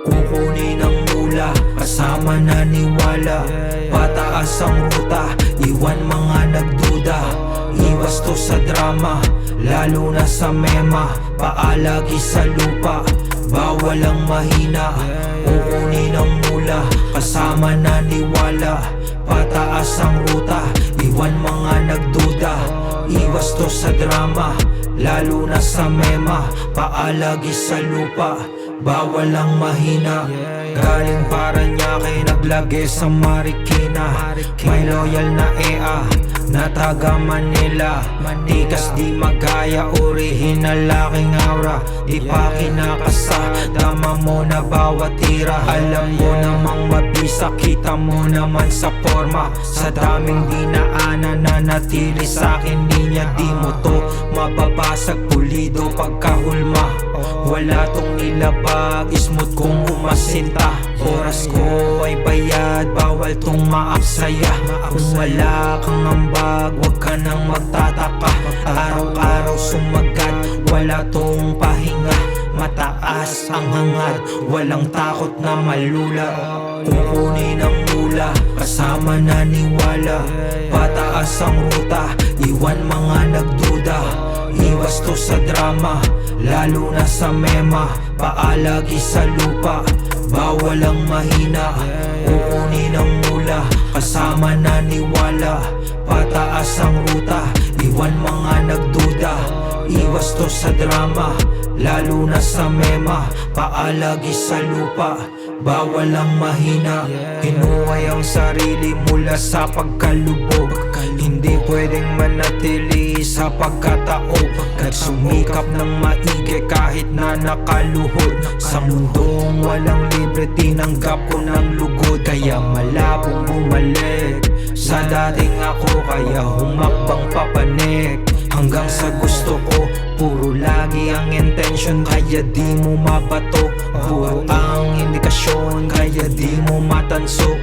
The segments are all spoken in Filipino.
Kukunin ang mula, kasama na niwala. Pataas ang ruta, iwan mga nagduda. Iwas to sa drama, lalo na sa mema. Paalagi sa lupa, bawal ang mahina. Kukunin ang mula, kasama na niwala. Pataas ang ruta, iwan mga nagduda. Iwas to sa drama, lalo na sa mema. Paalagi sa lupa, bawal ang mahina. Galing Paranaque, naglagay sa Marikina. May loyal na EA na taga Manila. Tikas di magaya, original laking aura. Di pa kinakasa, dama mo na bawat tira. Alam mo namang mabisa, kita mo naman sa forma. Sa daming dinaanan na natili sa'kin, linya di mo to mababasag. Pulido pagkahulma, wala tong nilabag, smooth kung umasinta. Oras ko ay bayad, bawal tong maaksaya. Kung wala kang ambag, wag ka nang magtataka. Araw-araw sumagat, wala tong pahinga. Mataas ang hangad, walang takot na malula. Kukunin ang mula, kasama na niwala. Pataas ang ruta, iwan mga nagduda. Iwas to sa drama, lalo na sa mema. Paalagi sa lupa, bawal ang mahina. Kukunin ang mula, kasama na niwala. Pataas ang ruta, iwan mga nagduda. Iwas to sa drama, lalo na sa mema. Paalagi sa lupa, bawal ang mahina. Hinuhay ang sarili mula sa pagkalubog. Hindi pwedeng manatili sa pagkataob. Nagsumikap ng maigi kahit na nakaluhod. Sa mundong walang libre, tinanggap ko ng lugod. Kaya malabong bumalik sa dating ako, kaya humakbang papanik. Hanggang sa gusto ko, puro lagi ang intention. Kaya di mo mabato, puro ang indikasyon. Kaya di mo matanso,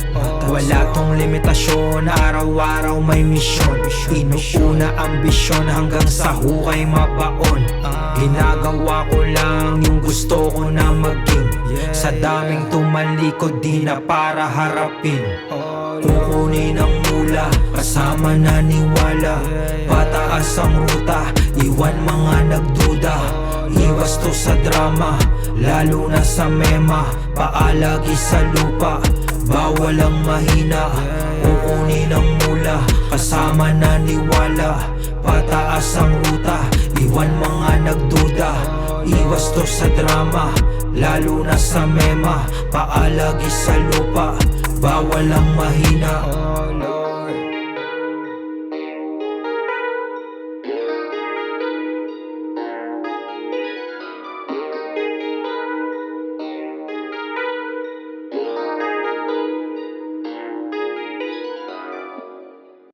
wala tong limitasyon. Araw-araw may misyon, inuuna ambisyon. Hanggang sa hukay mabaon, ginagawa ko lang yung gusto ko na maging. Sa daming tumalikod, di na para harapin. Kukunin ang mula, kasama na niwala. Pataas ang ruta, iwan mga nagduda. Iwas to sa drama, lalo na sa mema. Paalagi sa lupa, bawal ang mahina. Kukunin ang mula, kasama na niwala. Pataas ang ruta, iwan mga nagduda. Iwas to sa drama, lalo na sa mema. Paalagi sa lupa, bawal ang mahina.